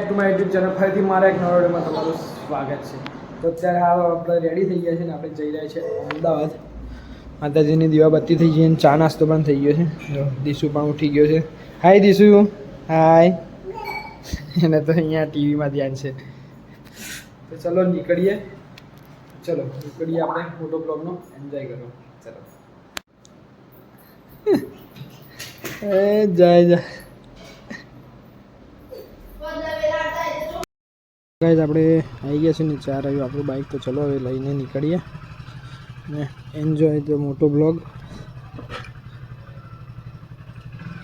Back to my YouTube channel. ફરીથી મારા એક નવા વિડીયોમાં તમારું સ્વાગત છે. તો અત્યારે આપણે રેડી થઈ ગયા છે ને આપણે જઈ રહ્યા છીએ અમદાવાદ. માતાજીની દીવાબત્તી થઈ ગઈ અને ચા નાસ્તો પણ થઈ ગયો છે. દીસુ પણ ઉઠી ગયો છે. હાય દીસુ. હાય. એને તો અહીંયા ટીવીમાં ધ્યાન છે. તો ચલો નીકળીએ. આપણે મોટો બ્લોગનો એન્જોય કરો. ચલો એ જાય ગાઈઝ આપણે આવી ગયા છે ને 4 આવ્યું આપણું બાઇક. તો ચલો હવે લઈને નીકળીએ ને એન્જોય ધ મોટો બ્લોગ.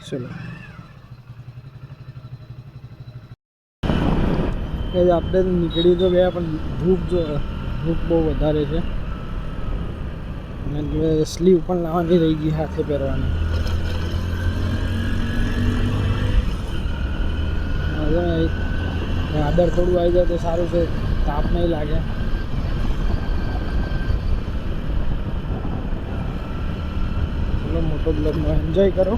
ચલો ગાઈઝ આપણે નીકળી તો ગયા પણ ભૂખ બહુ વધારે છે અને સ્લીવ પણ લાવવાની રહી ગઈ હાથે પહેરવાની. વાદળ થોડું આવી જાય તો સારું છે, તાપ નહીં લાગે. ચલો મોટો બ્લોગનો એન્જોય કરો.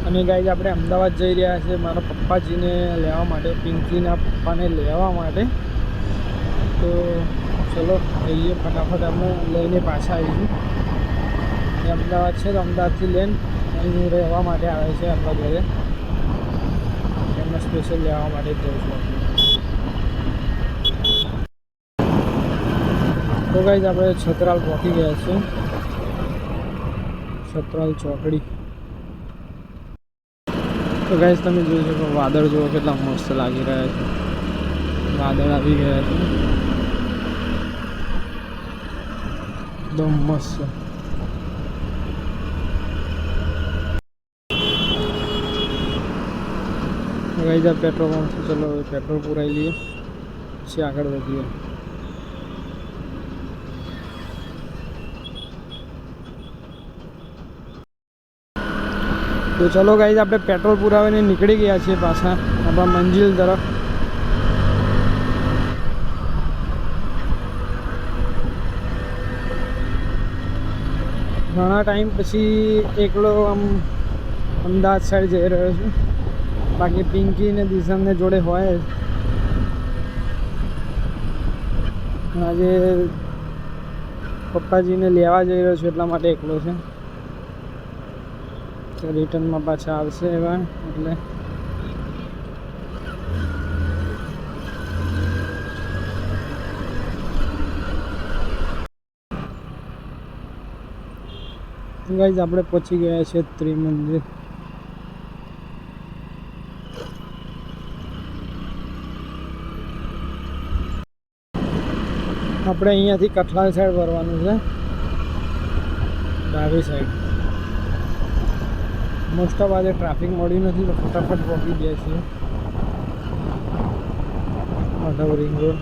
અને ગાઈઝ આપણે અમદાવાદ જઈ રહ્યા છે મારા પપ્પાજીને લેવા માટે, પિંકીના પપ્પાને લેવા માટે. તો ચલો જઈએ ફટાફટ. અમે લઈને પાછા આવીશું. એ અમદાવાદ છે તો અમદાવાદથી લઈને અહીં રહેવા માટે આવે છે આપણા ઘરે. સ્પેશિયલ લેવા માટે જઉં છું. તો ગાઈઝ આપણે છત્રાલ પહોંચી ગયા છે. છત્રાલ ચોકડી. તો ગાઈઝ તમે જોઈ શકો વાદળ જુઓ કેટલા મસ્ત લાગી રહ્યા છે. વાદળ આવી ગયા છે એકદમ મસ્ત. ગાઈઝ આ પેટ્રોલ પંપ છે. ચલો હવે પેટ્રોલ પુરાવી લઈએ પછી આગળ વધીએ. તો ચલો ગાઈઝ આપણે પેટ્રોલ પુરાવીને નીકળી ગયા છીએ પાછા આપણા મંજિલ તરફ. ઘણા ટાઈમ પછી એકલો આમ અમદાવાદ સાઈડ જઈ રહ્યો છું. બાકી પિંકી ને દિશાને જોડે હોય. આજે પપ્પાજીને લેવા જઈ રહ્યો છું એટલા માટે એકલો છે. તો રિટર્નમાં પાછા આવશે એવા એટલે ગાઈઝ આપણે પહોંચી ગયા છે ત્રિમંદિર. આપણે અહીંયાથી કઠલાલ સાઈડ ભરવાનું છે, ડાબી સાઈડ. મોસ્ટ ઓફ આજે ટ્રાફિક મળ્યું નથી તો ફટાફટ પહોંચી ગયા છીએ માધવ રિંગ રોડ.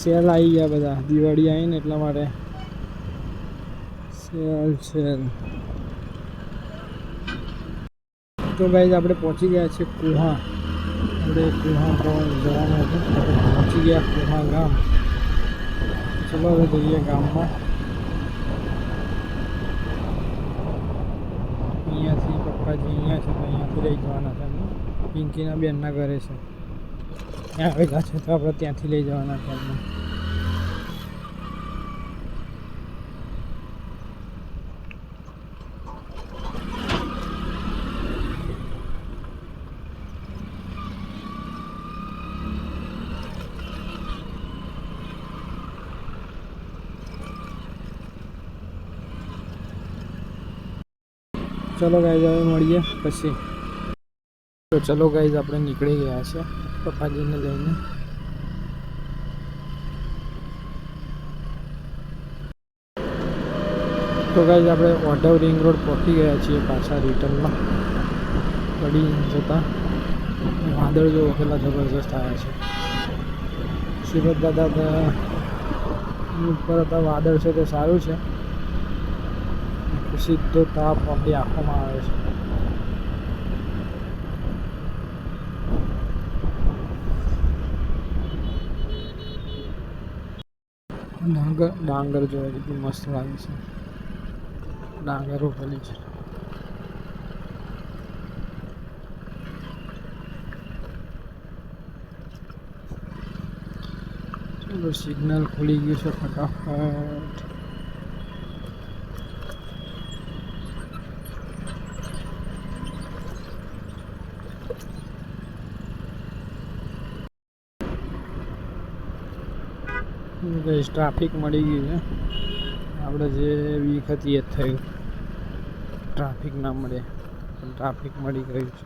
સેલ આવી ગયા બધા, દિવાળી આવી ને એટલા માટે સેલ છે. તો ગાઈઝ આપણે પહોંચી ગયા છીએ કુહા. આપણે કુહા જવાનું હતું. આપણે પહોંચી ગયા કુહા ગામ. ચલો હવે જઈએ ગામમાં. અહીંયાથી પપ્પાજી અહીંયા છે તો અહીંયાથી લઈ જવાના છે. પિંકીના બેનના ઘરે છે ત્યાં આવેલા છે તો આપણે ત્યાંથી લઈ જવાના છે એમને. ચલો ગાઈઝ હવે મળીએ પછી. તો ચલો ગાઈઝ આપણે નીકળી ગયા છે પપ્પાજીને લઈને. તો ગાઈઝ આપણે ઓઢવ રિંગ રોડ પહોંચી ગયા છીએ પાછા રિટર્નમાં પડી જતા. વાદળ જો કેટલા જબરજસ્ત આવ્યા છે. સુરત દાદા ઉપર હતા વાદળ છે તે સારું છે. સીધો તાપ આપણી આંખોમાં આવે છે. ડાંગર જોવા કેટલું મસ્ત લાગે છે. ડાંગર રોપેલી છે. ચલો સિગ્નલ ખુલી ગયું છે ફટાફટ. ટ્રાફિક મળી ગયું છે. આપણે જે વીક હતી એ જ થયું. ટ્રાફિક ના મળે પણ ટ્રાફિક મળી ગયું છે.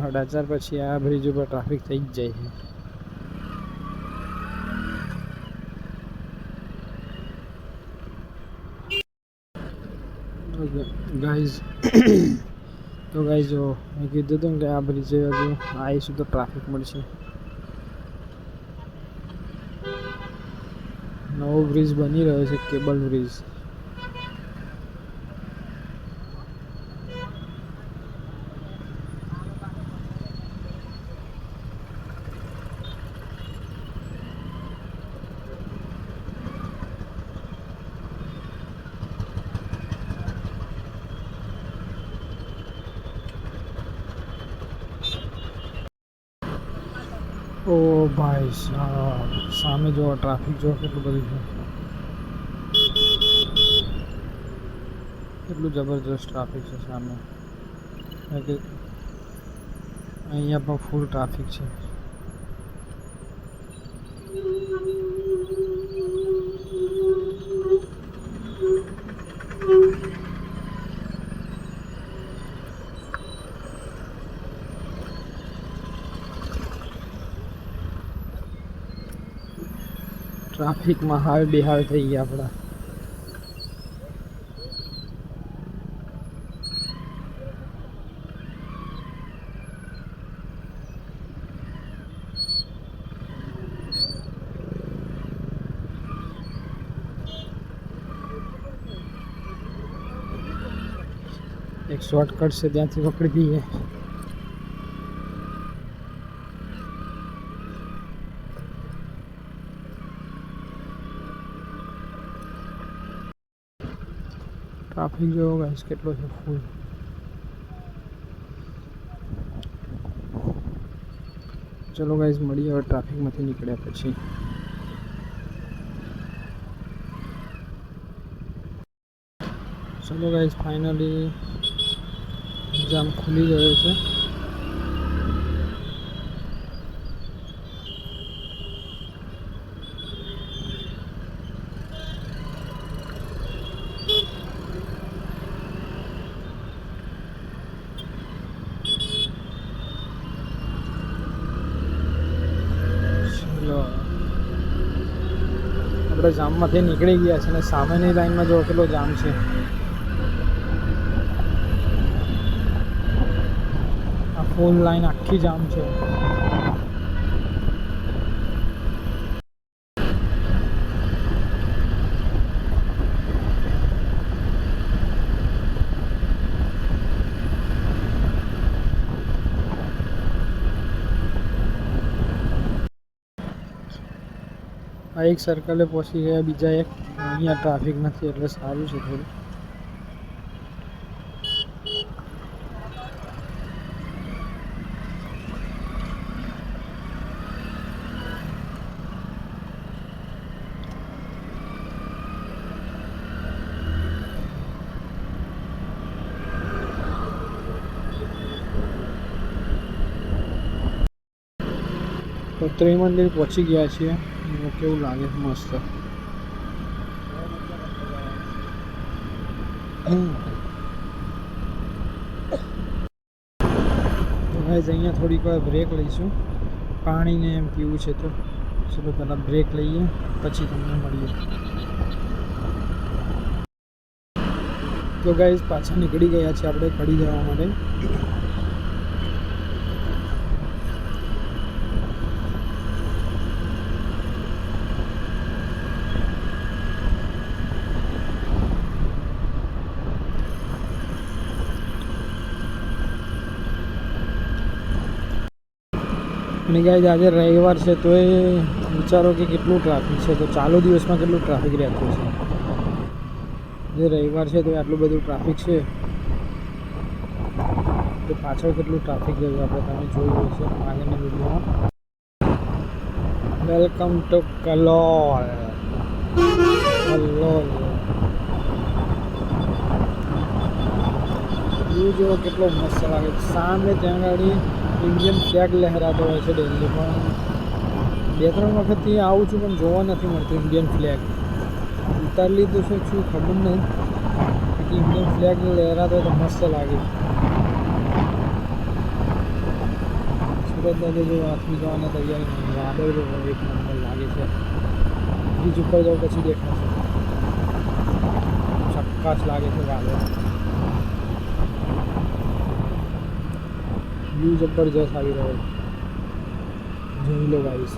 અડાચાર પછી આ બ્રિજ ઉપર ટ્રાફિક થઈ જ જાય છે. ગાઈઝ જો મેં કીધું હતું કે આ બ્રિજે હજુ આવીશું તો ટ્રાફિક મળશે. નવો બ્રિજ બની રહ્યો છે, કેબલ બ્રિજ. ઓ ભાઈ સાહેબ, સામે જો ટ્રાફિક જો કેટલું બધું છે. કેટલું જબરજસ્ત ટ્રાફિક છે સામે. અહીંયા પણ ફૂલ ટ્રાફિક છે. ટ્રાફિકમાં હાલ બેહાલ થઈ ગયા આપણા. એક શોર્ટકટ છે ત્યાંથી પકડી દઈએ. ટ્રાફિક જોવો ગાઈસ કેટલો છે ફૂલ. ચલો ગાઈસ મળીએ હવે ટ્રાફિકમાંથી નીકળ્યા પછી. ચલો ગાઈસ ફાઇનલી જામ ખુલી ગયો છે. આપણે જામમાંથી નીકળી ગયા છે અને સામેની લાઈનમાં જો કેટલો જામ છે. આ ફૂલ લાઈન આખી જામ છે. આ એક સર્કલે પહોંચી ગયા, બીજા એક અહીંયા ટ્રાફિક નથી એટલે સારું છે થોડું. તો ત્રિમંદિર પહોંચી ગયા છીએ. કેવું લાગે મસ્ત. અહીંયા થોડીક વાર બ્રેક લઈશું. પાણીને એમ પીવું છે તો ચલો પહેલાં બ્રેક લઈએ પછી તમને મળીએ. તો ગાઈઝ પાછા નીકળી ગયા છે આપણે કડી જવા માટે. અને ગાઈઝ આજે રવિવાર છે તો એ વિચારો કે કેટલું ટ્રાફિક છે. તો ચાલુ દિવસમાં કેટલું ટ્રાફિક રહેતું છે. જે રવિવાર છે તો આટલું બધું ટ્રાફિક છે. તો પાછળ કેટલું ટ્રાફિક રહ્યું આપણે તમે જોયું હશે આગળની વિડીયોમાં. Welcome to Kalol. વ્યૂ જો કેટલો મસ્ત લાગે છે. સામે ત્યાં આગળ ઇન્ડિયન ફ્લેગ લહેરાતો હોય છે ડેલી. પણ 2-3 વખતથી આવું છું પણ જોવા નથી મળતું ઇન્ડિયન ફ્લેગ. ઉતારી લીધું છે શું ખબર નહીં. ઇન્ડિયન ફ્લેગ લહેરાતો હોય તો મસ્ત લાગે. સુરત દાદા જો હાથમી જવાના તૈયારી નહીં. વાદળ જો એક નંબર લાગે છે. બ્રિજ ઉપર જાવ પછી દેખાશે. ચક્કાશ લાગે છે વાદળ. વ્યૂ જબરજસ્ત આવી રહ્યો છે. જોઈ લો ગાઈસ.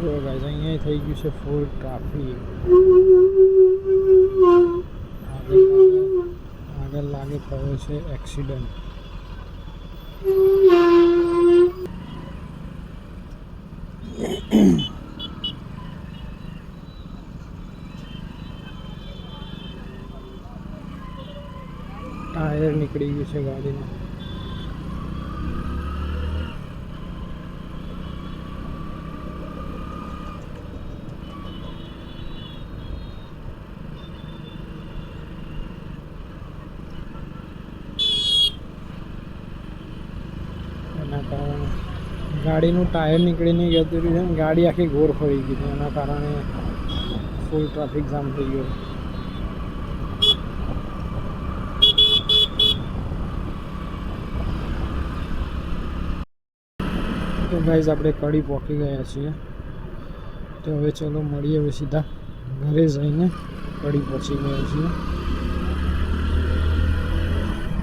જો ગાઈસ અહીંયા થઈ ગયું છે ફૂલ ટ્રાફિક. આગળ લાગે થયો છે એક્સિડન્ટ. ટાયર નીકળી ગયું છે ગાડીમાં. એના કારણે ગાડીનું ટાયર નીકળીને જતું રહ્યું છે. ગાડી આખી ગોળ ફરી ગઈ હતી. એના કારણે ફૂલ ટ્રાફિક જામ થઈ ગયો. તો ગાઈઝ આપણે કડી પહોંચી ગયા છીએ. તો હવે ચલો મળીએ હવે સીધા ઘરે જઈને. કડી પહોંચી ગયા છીએ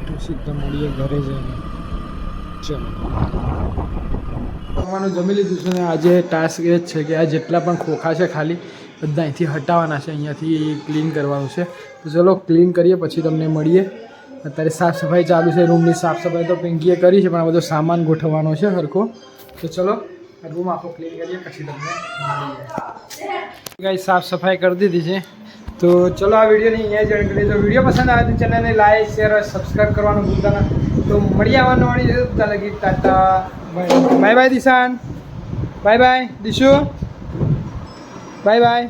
તો સીધા મળીએ ઘરે જઈને. ચલો જમવાનું જમી લીધું છે ને આજે ટાસ્ક એ જ છે કે આ જેટલા પણ ખોખા છે ખાલી બધા અહીંથી હટાવવાના છે. અહીંયાથી ક્લીન કરવાનું છે. તો ચલો ક્લીન કરીએ પછી તમને મળીએ. અત્યારે સાફ સફાઈ ચાલુ છે. રૂમની સાફ સફાઈ તો પિંકીએ કરી છે પણ આ બધો સામાન ગોઠવવાનો છે હરખો. તો ચલો રૂમ આખો ક્લીન કરીએ પછી તમને મળીએ. ગાઈસ સાફ સફાઈ કરી દીધી છે. તો ચલો આ વિડીયોને અહીંયા જોઈન કરીએ. તો વિડીયો પસંદ આવે તો ચેનલને લાઈક શેર અને સબસ્ક્રાઈબ કરવાનું ભૂલતા ના. તો મળી આવવાનું મળી જશે. ત્યાં લગી tata bye bye Dishan. Bye bye Dishu. Bye by.